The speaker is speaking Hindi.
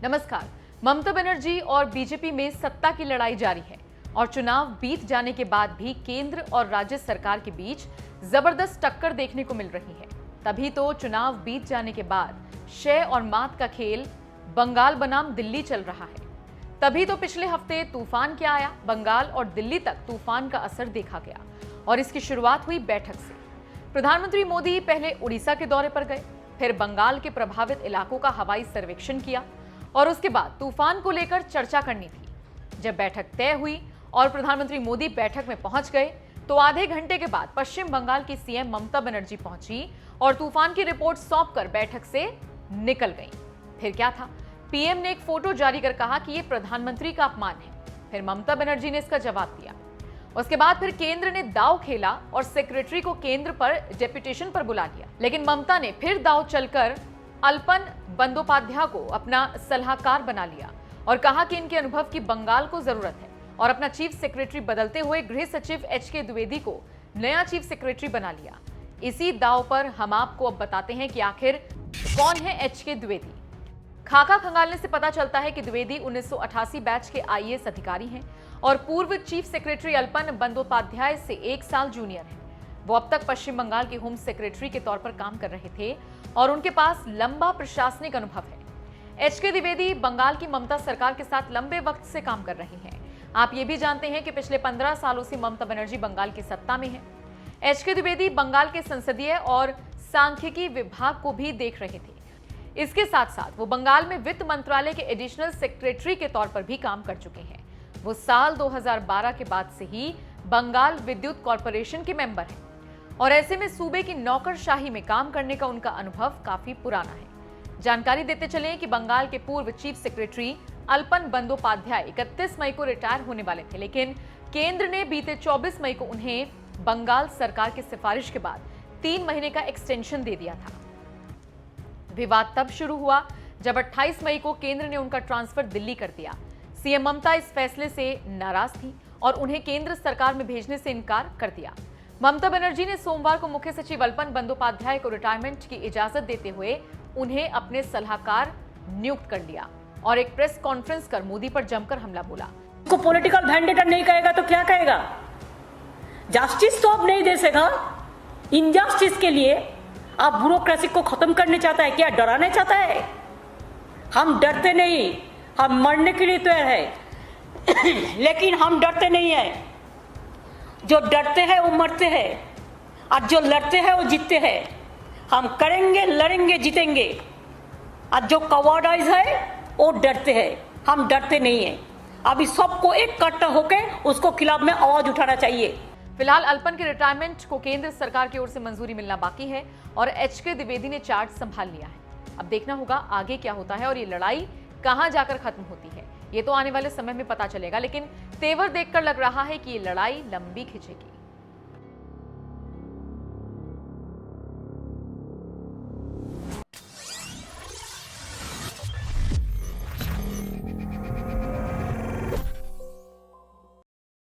नमस्कार। ममता बनर्जी और बीजेपी में सत्ता की लड़ाई जारी है और चुनाव बीत जाने के बाद भी केंद्र और राज्य सरकार के बीच जबरदस्त टक्कर देखने को मिल रही है। तभी तो चुनाव बीत जाने के बाद शय और मात का खेल बंगाल बनाम दिल्ली चल रहा है। तभी तो पिछले हफ्ते तूफान क्या आया, बंगाल और दिल्ली तक तूफान का असर देखा गया और इसकी शुरुआत हुई बैठक से। प्रधानमंत्री मोदी पहले उड़ीसा के दौरे पर गए, फिर बंगाल के प्रभावित इलाकों का हवाई सर्वेक्षण किया और उसके बाद तूफान को लेकर चर्चा करनी थी। जब बैठक तय हुई और प्रधानमंत्री मोदी बैठक में पहुंच गए तो आधे घंटे के बाद पश्चिम बंगाल की सीएम ममता बनर्जी पहुंची और तूफान की रिपोर्ट सौंपकर बैठक से निकल गई। फिर क्या था, पीएम ने एक फोटो जारी कर कहा कि यह प्रधानमंत्री का अपमान है। फिर ममता बनर्जी ने इसका जवाब दिया। उसके बाद फिर केंद्र ने दांव खेला और सेक्रेटरी को केंद्र पर डेपुटेशन पर बुला लिया। लेकिन ममता ने फिर दांव चलकर अल्पन बंदोपाध्याय को अपना सलाहकार बना लिया और कहा कि इनके अनुभव की बंगाल को जरूरत है और अपना चीफ सेक्रेटरी बदलते हुए गृह सचिव एचके द्विवेदी को नया चीफ सेक्रेटरी बना लिया। इसी दांव पर हम आपको अब बताते हैं कि आखिर कौन है एचके द्विवेदी। खाका खंगालने से पता चलता है कि द्विवेदी 1988 बैच के आईएएस अधिकारी हैं और पूर्व चीफ सेक्रेटरी अल्पन बंदोपाध्याय से 1 साल जूनियर हैं। वो अब तक पश्चिम बंगाल के होम सेक्रेटरी के तौर पर काम कर रहे थे और उनके पास लंबा प्रशासनिक अनुभव है। एचके द्विवेदी बंगाल की ममता सरकार के साथ लंबे वक्त से काम कर रहे हैं। आप ये भी जानते हैं कि पिछले 15 सालों से ममता बनर्जी बंगाल की सत्ता में है। एचके द्विवेदी बंगाल के संसदीय और सांख्यिकी विभाग को भी देख रहे थे। इसके साथ साथ वो बंगाल में वित्त मंत्रालय के एडिशनल सेक्रेटरी के तौर पर भी काम कर चुके हैं। वो साल 2012 के बाद से ही बंगाल विद्युत कॉर्पोरेशन के मेंबर हैं और ऐसे में सूबे की नौकरशाही में काम करने का उनका अनुभव काफी पुराना है। जानकारी देते चलें कि बंगाल के पूर्व चीफ सेक्रेटरी अल्पन बंदोपाध्याय 31 मई को रिटायर होने वाले थे, लेकिन केंद्र ने बीते 24 मई को उन्हें बंगाल सरकार की सिफारिश के बाद 3 महीने का एक्सटेंशन दे दिया था। विवाद तब शुरू हुआ जब 28 मई को केंद्र ने उनका ट्रांसफर दिल्ली कर दिया। सीएम ममता इस फैसले से नाराज थी और उन्हें केंद्र सरकार में भेजने से इनकार कर दिया। ममता बनर्जी ने सोमवार को मुख्य सचिव अल्पन बंदोपाध्याय को रिटायरमेंट की इजाजत देते हुए उन्हें अपने सलाहकार नियुक्त कर लिया और एक प्रेस कॉन्फ्रेंस कर मोदी पर जमकर हमला बोला। को पॉलिटिकल वेंडेटा नहीं कहेगा तो क्या कहेगा? जस्टिस तो अब नहीं दे सकेगा। इनजस्टिस के लिए आप ब्यूरोक्रेसी को खत्म करने चाहता है क्या? डराने चाहता है? हम डरते नहीं, हम मरने के लिए तैयार है लेकिन हम डरते नहीं है। जो डरते हैं वो मरते हैं और जो लड़ते हैं वो जीतते हैं। हम करेंगे, लड़ेंगे, जीतेंगे। और जो कवर्डाइज है वो डरते हैं, हम डरते नहीं है। अभी सबको एक कट्टा होकर उसको खिलाफ में आवाज उठाना चाहिए। फिलहाल अल्पन के रिटायरमेंट को केंद्र सरकार की ओर से मंजूरी मिलना बाकी है और एचके द्विवेदी ने चार्ज संभाल लिया है। अब देखना होगा आगे क्या होता है और ये लड़ाई कहां जाकर खत्म होती है। ये तो आने वाले समय में पता चलेगा, लेकिन तेवर देखकर लग रहा है कि ये लड़ाई लंबी खिंचेगी।